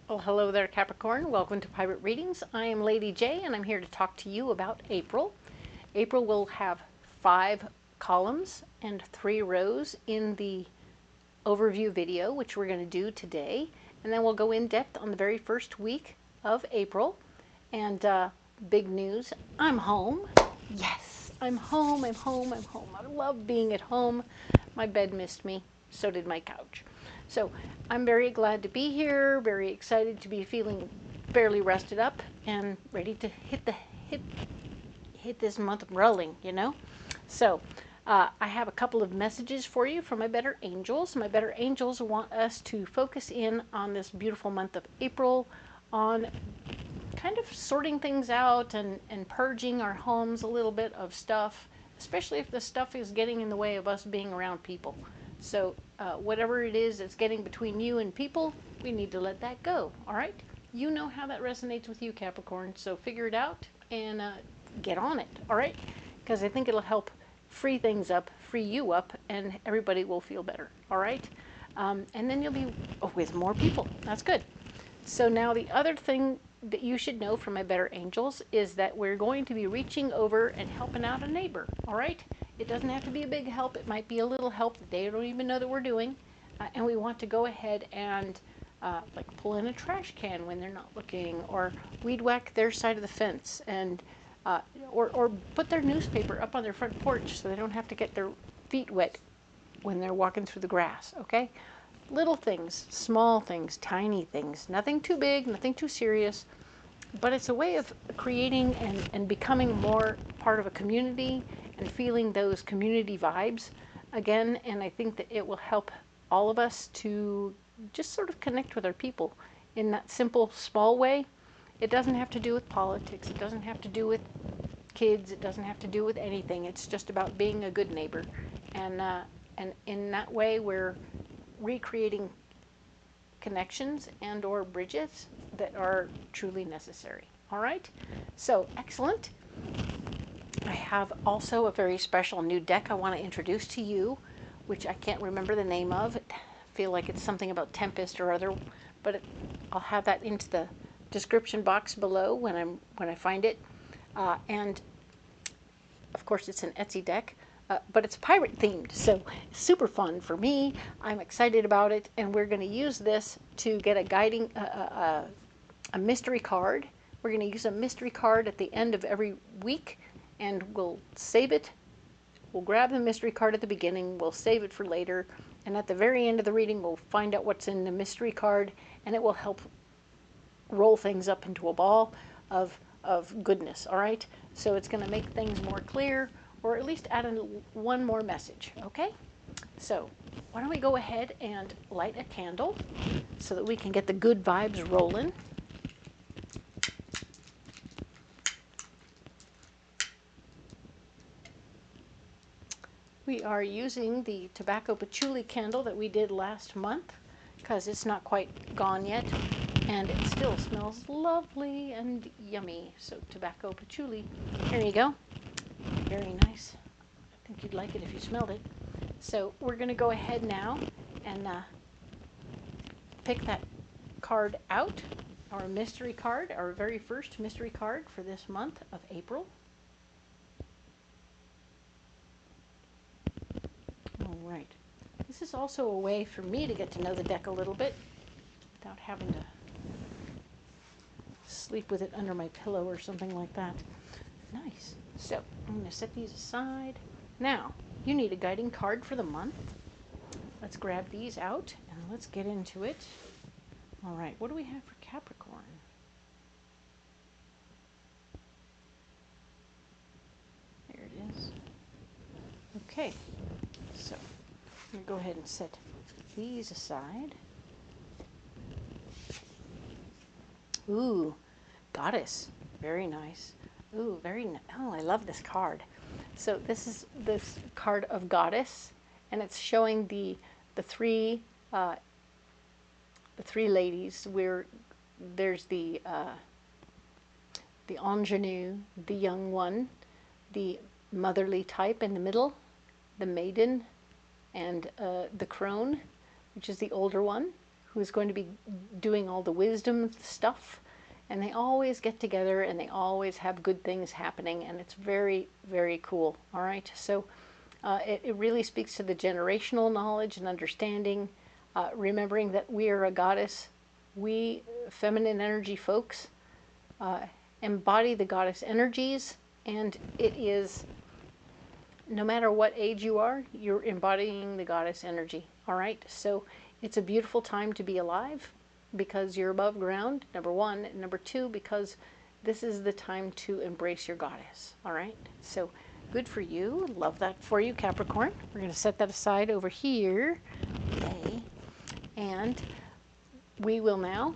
Well, hello there, Capricorn. Welcome to Pirate Readings. I am Lady J, and I'm here to talk to you about April. April will have 5 columns and 3 rows in the overview video, which we're going to do today. And then we'll go in depth on the very first week of April. And big news, I'm home. Yes, I'm home, I'm home, I'm home. I love being at home. My bed missed me. So did my couch. So I'm very glad to be here, very excited to be feeling fairly rested up and ready to hit this month rolling, you know. So I have a couple of messages for you from my better angels. My better angels want us to focus in on this beautiful month of April, on kind of sorting things out and purging our homes a little bit of stuff, especially if the stuff is getting in the way of us being around people. So whatever it is that's getting between you and people, we need to let that go, all right? You know how that resonates with you, Capricorn, so figure it out and get on it, all right? Because I think it'll help free things up, free you up, and everybody will feel better, all right? And then you'll be with more people. That's good. So now the other thing that you should know from my better angels is that we're going to be reaching over and helping out a neighbor, all right? It doesn't have to be a big help. It might be a little help that they don't even know that we're doing. And we want to go ahead and like pull in a trash can when they're not looking, or weed whack their side of the fence, and or put their newspaper up on their front porch so they don't have to get their feet wet when they're walking through the grass, okay? Little things, small things, tiny things, nothing too big, nothing too serious, but it's a way of creating and becoming more part of a community and feeling those community vibes again. And I think that it will help all of us to just sort of connect with our people in that simple, small way. It doesn't have to do with politics. It doesn't have to do with kids. It doesn't have to do with anything. It's just about being a good neighbor. And in that way, we're recreating connections and or bridges that are truly necessary. All right, so excellent. I have also a very special new deck I want to introduce to you, which I can't remember the name of. I feel like it's something about Tempest or other, but I'll have that into the description box below when I find it. And of course, it's an Etsy deck. But it's pirate themed, so super fun for me. I'm excited about it, and we're going to use this to get a guiding, a mystery card. We're going to use a mystery card at the end of every week, and we'll save it. We'll grab the mystery card at the beginning, we'll save it for later, and at the very end of the reading, we'll find out what's in the mystery card, and it will help roll things up into a ball of goodness, all right? So it's going to make things more clear, or at least add one more message, okay? So why don't we go ahead and light a candle so that we can get the good vibes rolling. We are using the tobacco patchouli candle that we did last month because it's not quite gone yet, and it still smells lovely and yummy. So tobacco patchouli, here you go. Very nice. I think you'd like it if you smelled it. So we're going to go ahead now and pick that card out, our mystery card, our very first mystery card for this month of April. All right. This is also a way for me to get to know the deck a little bit without having to sleep with it under my pillow or something like that. Nice. So I'm going to set these aside. Now, you need a guiding card for the month. Let's grab these out and let's get into it. All right, what do we have for Capricorn? There it is. Okay, so I'm going to go ahead and set these aside. Ooh, Goddess. Very nice. Ooh, very nice. Oh, I love this card. So this is this card of Goddess, and it's showing the three ladies. Where there's the ingenue, the young one, the motherly type in the middle, the maiden, and the crone, which is the older one. who's going to be doing all the wisdom stuff. And they always get together and they always have good things happening, and it's very, very cool. All right, so it really speaks to the generational knowledge and understanding, remembering that we are a goddess. We feminine energy folks embody the goddess energies, and it is, no matter what age you are, you're embodying the goddess energy. All right, so it's a beautiful time to be alive, because you're above ground, number one, and number two, because this is the time to embrace your goddess. All right, so good for you. Love that for you, Capricorn. We're going to set that aside over here today, and we will now,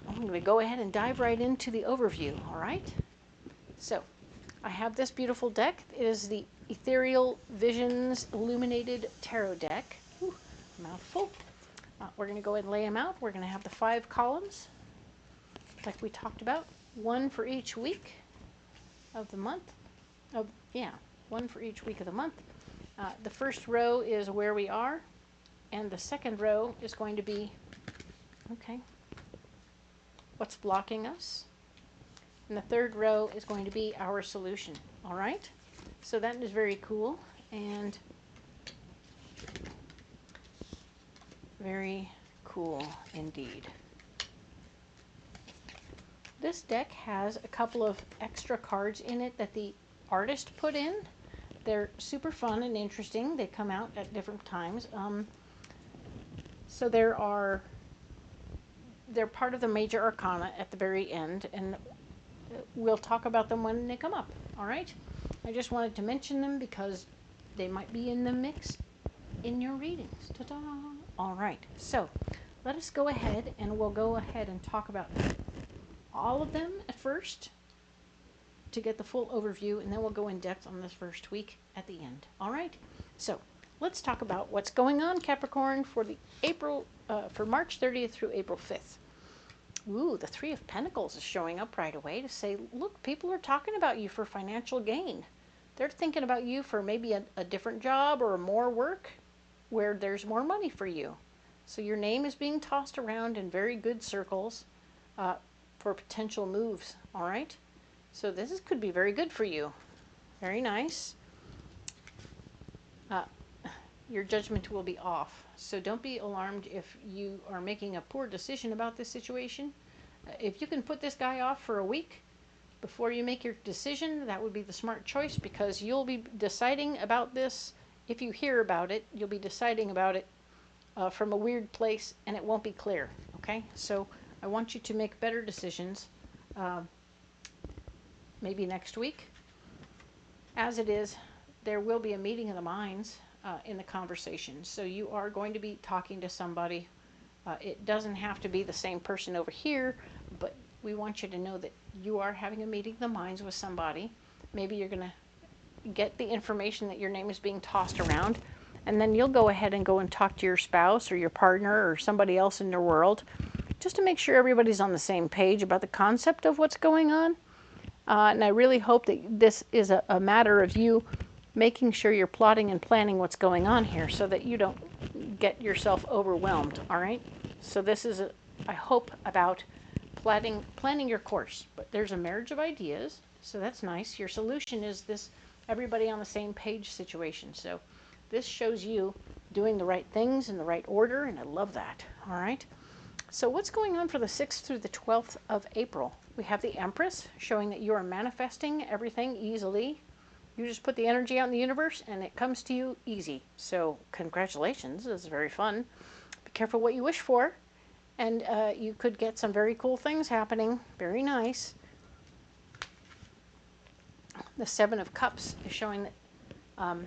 I'm going to go ahead and dive right into the overview. All right, so I have this beautiful deck. It is the Ethereal Visions Illuminated Tarot deck. Ooh, mouthful. We're going to go ahead and lay them out. We're going to have the 5 columns, like we talked about, one for each week of the month. One for each week of the month. The first row is where we are, and the second row is going to be, okay, what's blocking us. And the third row is going to be our solution. All right? So that is very cool and very cool indeed. This deck has a couple of extra cards in it that the artist put in. They're super fun and interesting. They come out at different times. So they're part of the major arcana at the very end, and we'll talk about them when they come up. All right? I just wanted to mention them because they might be in the mix in your readings. Ta-da! All right, so let us go ahead, and we'll go ahead and talk about all of them at first to get the full overview, and then we'll go in depth on this first week at the end. All right, so let's talk about what's going on, Capricorn, for the for March 30th through April 5th. Ooh, the 3 of Pentacles is showing up right away to say, look, people are talking about you for financial gain. They're thinking about you for maybe a different job or more work where there's more money for you. So your name is being tossed around in very good circles for potential moves. All right, so this could be very good for you. Very nice. Your judgment will be off, so don't be alarmed if you are making a poor decision about this situation. If you can put this guy off for a week before you make your decision, that would be the smart choice, because you'll be deciding about this. If you hear about it, you'll be deciding about it from a weird place, and it won't be clear. Okay, so I want you to make better decisions maybe next week. As it is, there will be a meeting of the minds in the conversation. So you are going to be talking to somebody. It doesn't have to be the same person over here, but we want you to know that you are having a meeting of the minds with somebody. Maybe you're going to get the information that your name is being tossed around, and then you'll go ahead and go and talk to your spouse or your partner or somebody else in your world, just to make sure everybody's on the same page about the concept of what's going on. And I really hope that this is a matter of you making sure you're plotting and planning what's going on here so that you don't get yourself overwhelmed. All right, so this is I hope about planning your course. But there's a marriage of ideas, so that's nice. Your solution is this everybody on the same page situation. So this shows you doing the right things in the right order, and I love that. All right, so what's going on for the 6th through the 12th of April? We have the Empress showing that you are manifesting everything easily. You just put the energy out in the universe and it comes to you easy. So congratulations, it's very fun. Be careful what you wish for, and you could get some very cool things happening. Very nice. The 7 of Cups is showing that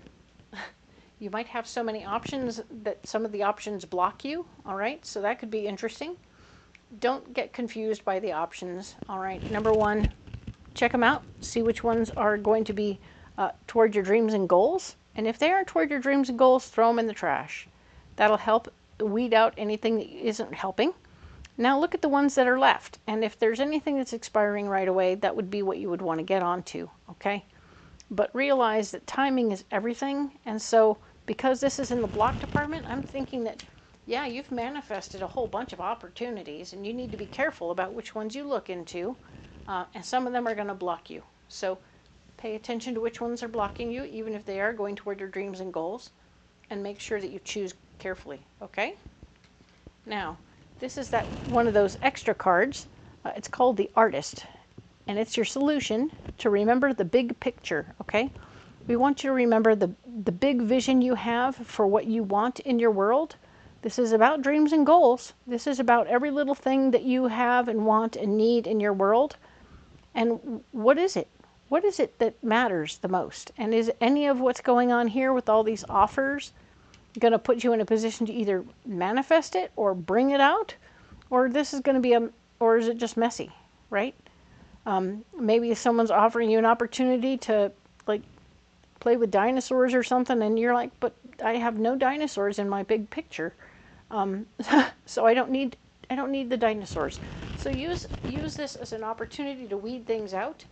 you might have so many options that some of the options block you. All right, so that could be interesting. Don't get confused by the options. All right, number 1, check them out. See which ones are going to be toward your dreams and goals. And if they aren't toward your dreams and goals, throw them in the trash. That'll help weed out anything that isn't helping. Now look at the ones that are left. And if there's anything that's expiring right away, that would be what you would want to get onto. Okay? But realize that timing is everything. And so because this is in the block department, I'm thinking that yeah, you've manifested a whole bunch of opportunities, and you need to be careful about which ones you look into, and some of them are going to block you. So pay attention to which ones are blocking you, even if they are going toward your dreams and goals, and make sure that you choose carefully, okay? Now, this is that one of those extra cards. It's called the Artist, and it's your solution to remember the big picture, okay? We want you to remember the big vision you have for what you want in your world. This is about dreams and goals. This is about every little thing that you have and want and need in your world. And what is it? What is it that matters the most? And is any of what's going on here with all these offers going to put you in a position to either manifest it or bring it out? Or this is going to be or is it just messy, right? Maybe someone's offering you an opportunity to like play with dinosaurs or something, and you're like, but I have no dinosaurs in my big picture, so I don't need the dinosaurs. So use this as an opportunity to weed things out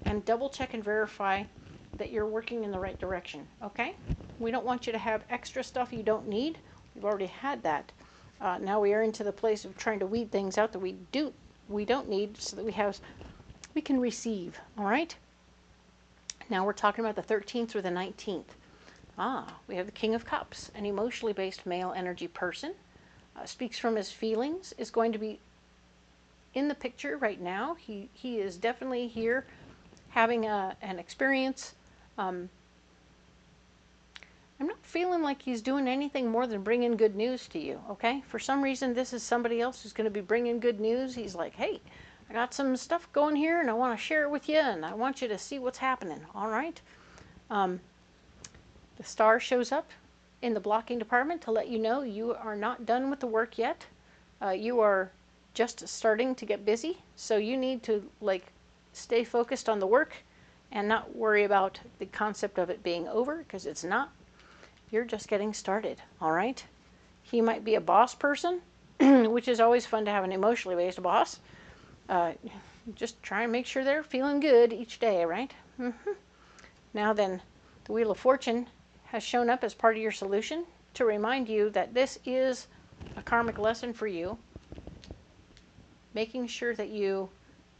and double check and verify that you're working in the right direction. Okay? We don't want you to have extra stuff you don't need. We've already had that. Now we are into the place of trying to weed things out that we don't need, so that we can receive. All right? Now we're talking about the 13th through the 19th. We have the King of Cups, an emotionally based male energy person. Speaks from his feelings, is going to be in the picture right now. He is definitely here having an experience. I'm not feeling like he's doing anything more than bringing good news to you, okay? For some reason, this is somebody else who's going to be bringing good news. He's like, hey, I got some stuff going here, and I want to share it with you, and I want you to see what's happening, all right? The star shows up in the blocking department to let you know you are not done with the work yet. You are just starting to get busy, so you need to like stay focused on the work and not worry about the concept of it being over, because it's not. You're just getting started, all right? He might be a boss person, which is always fun to have an emotionally based boss. Just try and make sure they're feeling good each day, right? Now then, the Wheel of Fortune has shown up as part of your solution to remind you that this is a karmic lesson for you. Making sure that you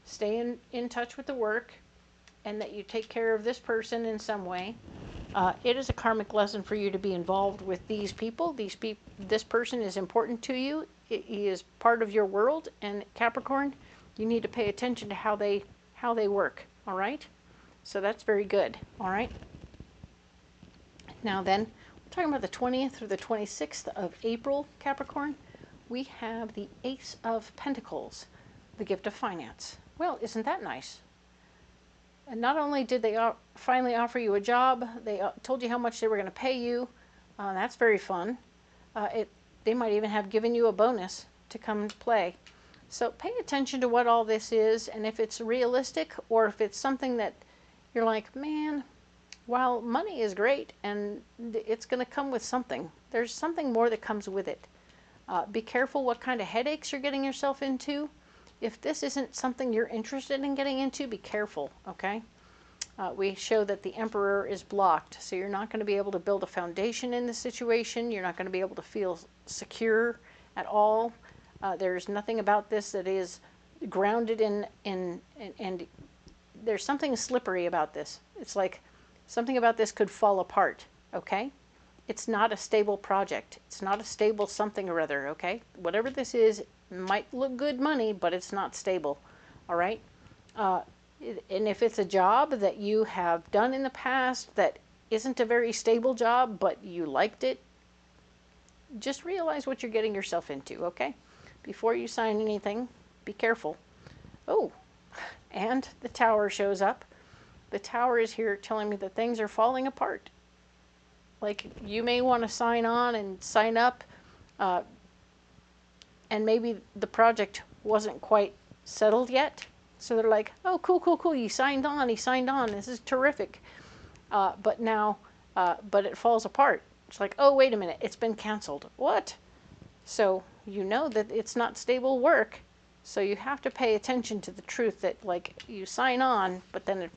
stay in touch with the work and that you take care of this person in some way. It is a karmic lesson for you to be involved with these people. This person is important to you. He is part of your world, and Capricorn, you need to pay attention to how they work, all right? So that's very good, all right? Now then, we're talking about the 20th through the 26th of April, Capricorn. We have the Ace of Pentacles, the gift of finance. Well, isn't that nice? And not only did they finally offer you a job, they told you how much they were going to pay you. That's very fun. They might even have given you a bonus to come play. So pay attention to what all this is, and if it's realistic or if it's something that you're like, man, while money is great and it's going to come with something, there's something more that comes with it. Be careful what kind of headaches you're getting yourself into. If this isn't something you're interested in getting into, be careful, okay? We show that the Emperor is blocked, so you're not going to be able to build a foundation in this situation. You're not going to be able to feel secure at all. There's nothing about this that is grounded in and there's something slippery about this. It's like something about this could fall apart, okay? It's not a stable project. It's not a stable something or other, okay? Whatever this is, might look good money, but it's not stable, all right? And if it's a job that you have done in the past that isn't a very stable job, but you liked it, just realize what you're getting yourself into, okay? Before you sign anything, be careful. Oh, and the Tower shows up. The Tower is here telling me that things are falling apart. Like, you may want to sign on and sign up, and maybe the project wasn't quite settled yet. So they're like, oh, cool, cool, cool, he signed on, this is terrific. But it falls apart. It's like, oh, wait a minute, it's been canceled. What? So you know that it's not stable work. So you have to pay attention to the truth that, like, you sign on, but then it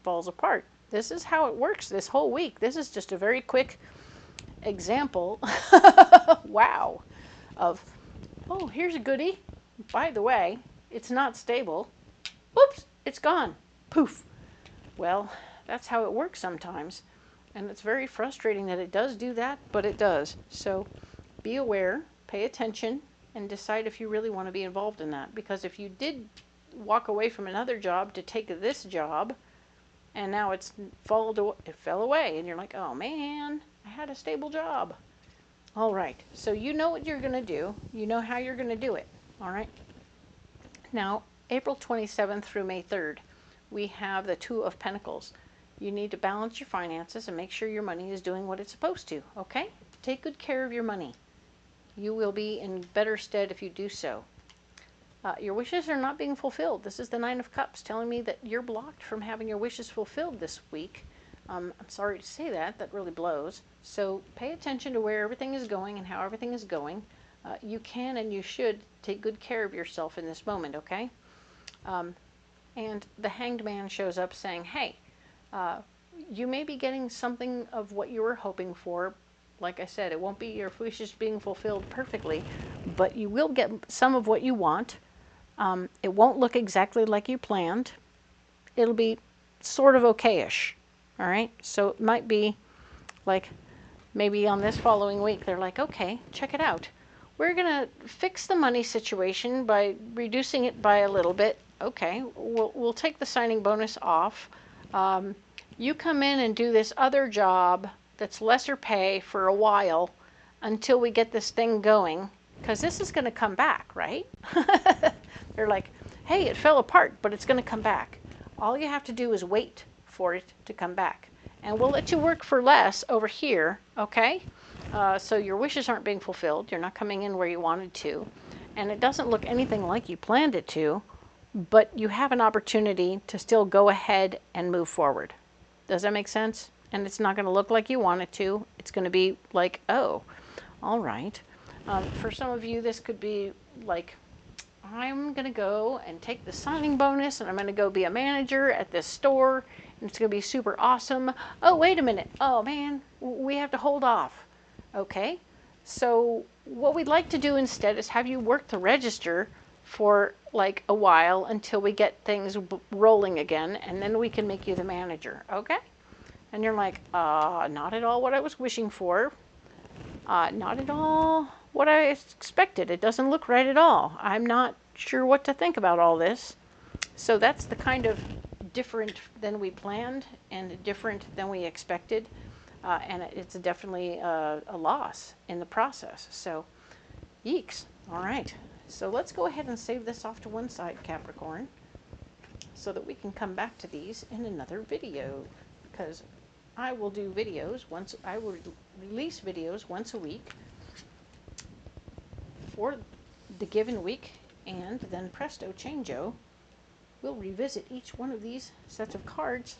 falls apart. This is how it works this whole week. This is just a very quick example. Wow. of, oh, here's a goodie. By the way, it's not stable. Oops, it's gone. Poof. Well, that's how it works sometimes. And it's very frustrating that it does do that, but it does. So be aware, pay attention, and decide if you really want to be involved in that. Because if you did walk away from another job to take this job, and now it fell away, and you're like, oh man, I had a stable job. All right, so you know what you're going to do. You know how you're going to do it. All right. Now, April 27th through May 3rd, we have the Two of Pentacles. You need to balance your finances and make sure your money is doing what it's supposed to, okay? Take good care of your money. You will be in better stead if you do so. Your wishes are not being fulfilled. This is the Nine of Cups telling me that you're blocked from having your wishes fulfilled this week. I'm sorry to say that. That really blows. So pay attention to where everything is going and how everything is going. You can and you should take good care of yourself in this moment, okay? And the Hanged Man shows up saying, hey, you may be getting something of what you were hoping for. Like I said, it won't be your wishes being fulfilled perfectly, but you will get some of what you want. It won't look exactly like you planned. It'll be sort of okay-ish, all right? So it might be like maybe on this following week, they're like, okay, check it out. We're going to fix the money situation by reducing it by a little bit. Okay, we'll take the signing bonus off. You come in and do this other job that's lesser pay for a while until we get this thing going, because this is going to come back, right? They're like, hey, it fell apart, but it's going to come back. All you have to do is wait for it to come back. And we'll let you work for less over here, okay? So your wishes aren't being fulfilled. You're not coming in where you wanted to. And it doesn't look anything like you planned it to, but you have an opportunity to still go ahead and move forward. Does that make sense? And it's not going to look like you want it to. It's going to be like, oh, all right. For some of you, this could be like, I'm going to go and take the signing bonus, and I'm going to go be a manager at this store, and it's going to be super awesome. Oh, wait a minute. Oh, man, we have to hold off. Okay. So what we'd like to do instead is have you work the register for like a while until we get things rolling again, and then we can make you the manager, okay? And you're like, not at all what I was wishing for. Not at all what I expected. It doesn't look right at all. I'm not sure what to think about all this. So that's the kind of different than we planned and different than we expected. And it's definitely a loss in the process. So, yeeks. All right. So let's go ahead and save this off to one side, Capricorn, so that we can come back to these in another video, because I will do videos I will release videos once a week for the given week, and then presto changeo, we'll revisit each one of these sets of cards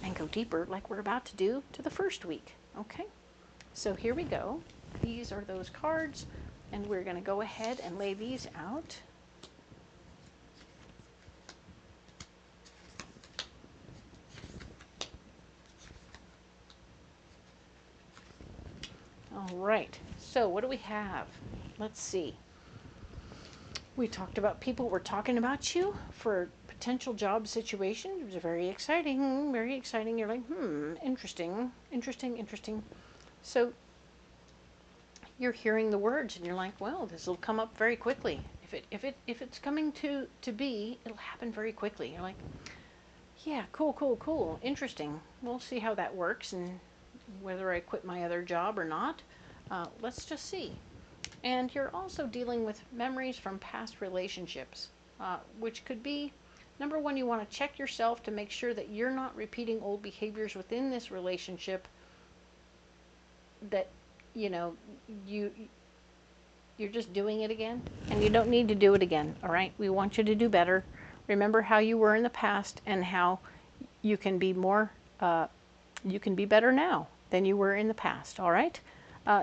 and go deeper like we're about to do to the first week. Okay, so here we go. These are those cards, and we're going to go ahead and lay these out. All right, so what do we have? Let's see. We talked about people were talking about you for potential job situation. It was very exciting, very exciting. You're like, interesting, interesting, interesting. So you're hearing the words and you're like, well, this will come up very quickly. If it's coming to be, it'll happen very quickly. You're like, yeah, cool, interesting. We'll see how that works and whether I quit my other job or not. Let's just see. And you're also dealing with memories from past relationships, which could be, number one, you want to check yourself to make sure that you're not repeating old behaviors within this relationship that, you know, you're just doing it again, and you don't need to do it again, all right? We want you to do better. Remember how you were in the past and how you can be more, you can be better now than you were in the past, all right?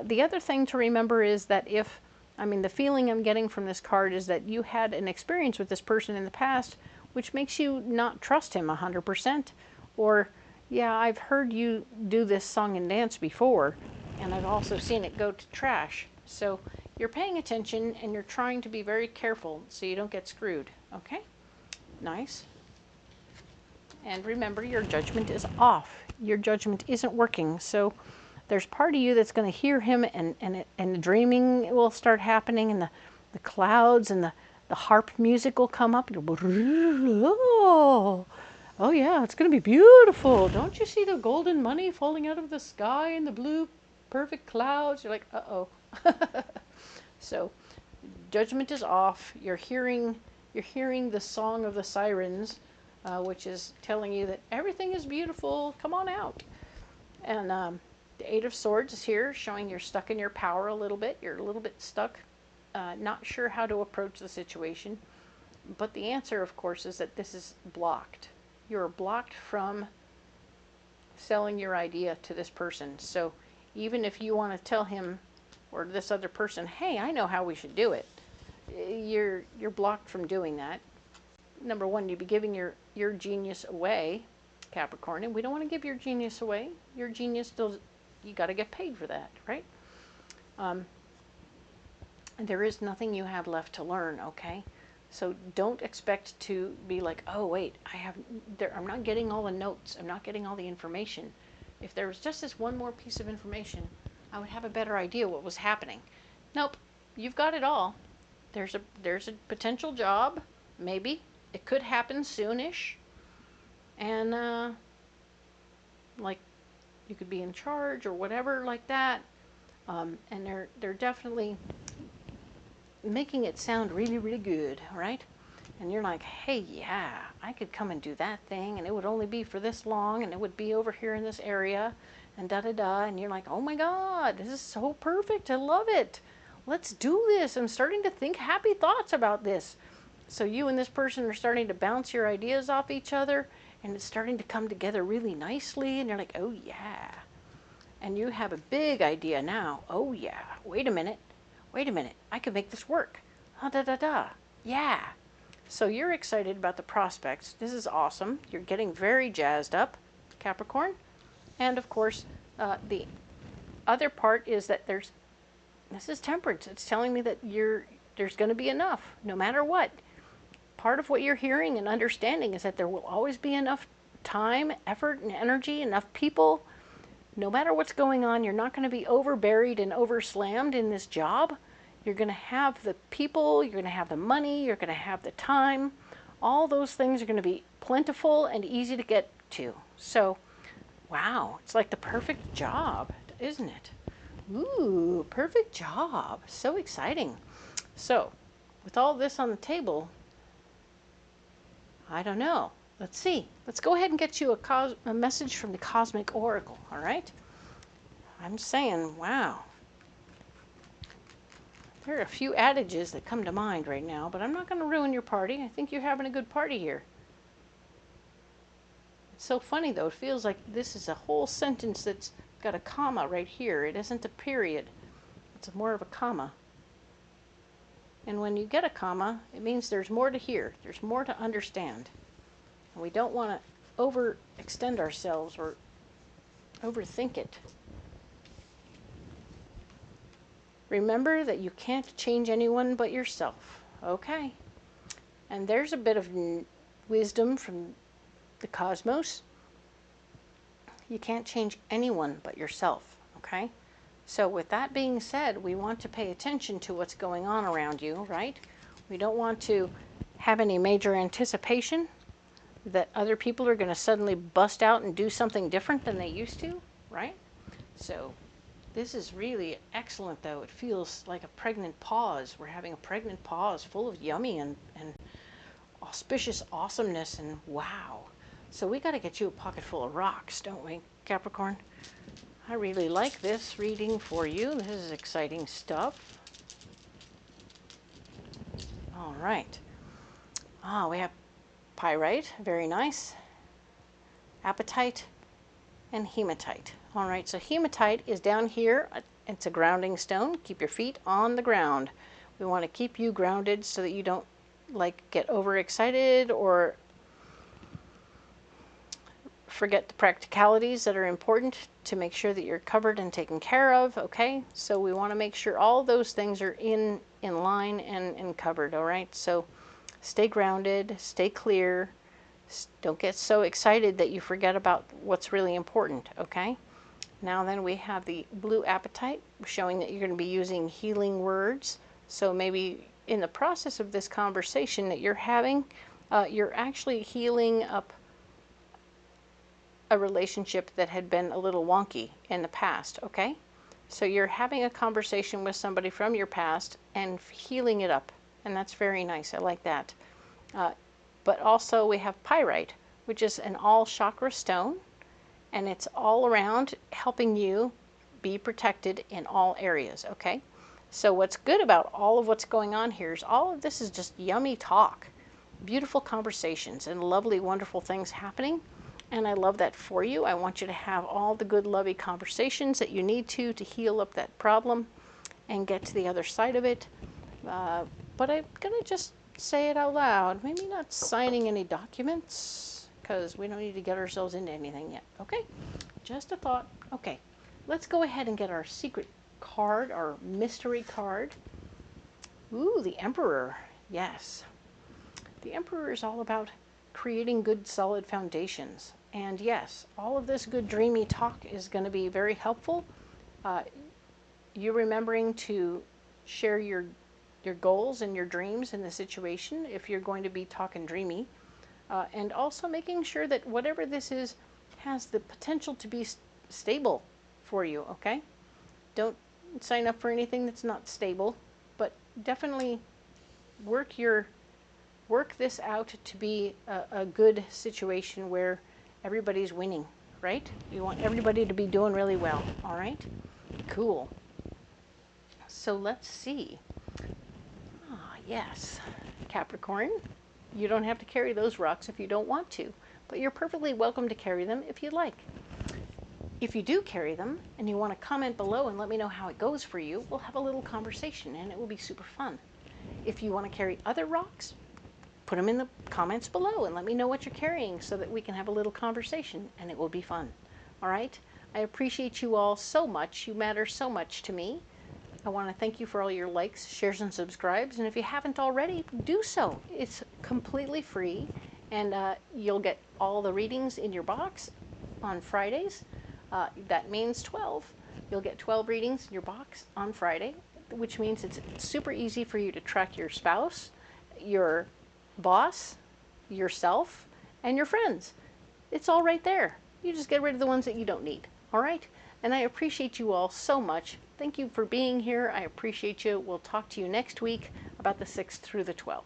The other thing to remember is that the feeling I'm getting from this card is that you had an experience with this person in the past, which makes you not trust him 100%. Or, yeah, I've heard you do this song and dance before, and I've also seen it go to trash. So you're paying attention and you're trying to be very careful so you don't get screwed. Okay? Nice. And remember, your judgment is off. Your judgment isn't working. So there's part of you that's going to hear him, and the dreaming will start happening, and the clouds and the harp music will come up. Oh yeah, it's going to be beautiful. Don't you see the golden money falling out of the sky and the blue perfect clouds? You're like, uh-oh. So judgment is off. You're hearing the song of the sirens, which is telling you that everything is beautiful. Come on out. And the Eight of Swords is here, showing you're stuck in your power a little bit. You're a little bit stuck, not sure how to approach the situation. But the answer, of course, is that this is blocked. You're blocked from selling your idea to this person. So even if you want to tell him or this other person, hey, I know how we should do it, you're blocked from doing that. Number one, you'd be giving your genius away, Capricorn, and we don't want to give your genius away. Your genius still, you got to get paid for that, right? And there is nothing you have left to learn, okay? So don't expect to be like, oh wait, I'm not getting all the notes, I'm not getting all the information. If there was just this one more piece of information, I would have a better idea what was happening. Nope, you've got it all. There's a potential job, maybe. It could happen soonish. And like you could be in charge or whatever like that. And they're definitely making it sound really, really good, right? And you're like, hey, yeah, I could come and do that thing, and it would only be for this long, and it would be over here in this area, and da-da-da, and you're like, oh my God, this is so perfect, I love it. Let's do this. I'm starting to think happy thoughts about this. So you and this person are starting to bounce your ideas off each other, and it's starting to come together really nicely, and you're like, oh yeah. And you have a big idea now. Oh yeah, wait a minute, I could make this work. Da-da-da-da, yeah. So you're excited about the prospects. This is awesome. You're getting very jazzed up, Capricorn. And of course, the other part is that this is temperance. It's telling me that there's going to be enough, no matter what. Part of what you're hearing and understanding is that there will always be enough time, effort, and energy, enough people. No matter what's going on, you're not going to be overburied and overslammed in this job. You're going to have the people, you're going to have the money, you're going to have the time. All those things are going to be plentiful and easy to get to. So, wow, it's like the perfect job, isn't it? Ooh, perfect job. So exciting. So, with all this on the table, I don't know. Let's see. Let's go ahead and get you a message from the Cosmic Oracle, all right? I'm saying, wow. There are a few adages that come to mind right now, but I'm not going to ruin your party. I think you're having a good party here. It's so funny, though. It feels like this is a whole sentence that's got a comma right here. It isn't a period. It's more of a comma. And when you get a comma, it means there's more to hear. There's more to understand. And we don't want to overextend ourselves or overthink it. Remember that you can't change anyone but yourself. Okay. And there's a bit of wisdom from the cosmos. You can't change anyone but yourself. Okay. So with that being said, we want to pay attention to what's going on around you, right? We don't want to have any major anticipation that other people are going to suddenly bust out and do something different than they used to, right? So this is really excellent, though. It feels like a pregnant pause. We're having a pregnant pause full of yummy and auspicious awesomeness and wow. So we got to get you a pocket full of rocks, don't we, Capricorn? I really like this reading for you. This is exciting stuff. All right. We have pyrite, very nice. Apatite and hematite. All right, so hematite is down here. It's a grounding stone. Keep your feet on the ground. We want to keep you grounded so that you don't like get overexcited or forget the practicalities that are important to make sure that you're covered and taken care of, okay? So we want to make sure all those things are in line and covered, all right? So stay grounded, stay clear, don't get so excited that you forget about what's really important, okay? Now then we have the blue apatite, showing that you're going to be using healing words. So maybe in the process of this conversation that you're having, you're actually healing up a relationship that had been a little wonky in the past, okay? So you're having a conversation with somebody from your past and healing it up, and that's very nice. I like that. But also we have pyrite, which is an all chakra stone, and it's all around helping you be protected in all areas, okay? So what's good about all of what's going on here is all of this is just yummy talk, beautiful conversations, and lovely, wonderful things happening. And I love that for you. I want you to have all the good, lovely conversations that you need to heal up that problem and get to the other side of it. But I'm going to just say it out loud. Maybe not signing any documents, because we don't need to get ourselves into anything yet. Okay? Just a thought. Okay. Let's go ahead and get our secret card, our mystery card. Ooh, the Emperor. Yes. The Emperor is all about creating good, solid foundations. And yes, all of this good, dreamy talk is going to be very helpful. You remembering to share your goals and your dreams in the situation if you're going to be talking dreamy. And also making sure that whatever this is has the potential to be stable for you, okay? Don't sign up for anything that's not stable, but definitely work this out to be a good situation where everybody's winning, right? You want everybody to be doing really well, all right? Cool. So let's see. Ah, yes. Capricorn, you don't have to carry those rocks if you don't want to, but you're perfectly welcome to carry them if you'd like. If you do carry them and you want to comment below and let me know how it goes for you, we'll have a little conversation and it will be super fun. If you want to carry other rocks, put them in the comments below and let me know what you're carrying so that we can have a little conversation and it will be fun. All right? I appreciate you all so much. You matter so much to me. I want to thank you for all your likes, shares, and subscribes. And if you haven't already, do so. It's completely free, and you'll get all the readings in your box on Fridays. That means 12. You'll get 12 readings in your box on Friday, which means it's super easy for you to track your spouse, your boss, yourself, and your friends. It's all right there. You just get rid of the ones that you don't need. All right? And I appreciate you all so much. Thank you for being here. I appreciate you. We'll talk to you next week about the 6th through the 12th.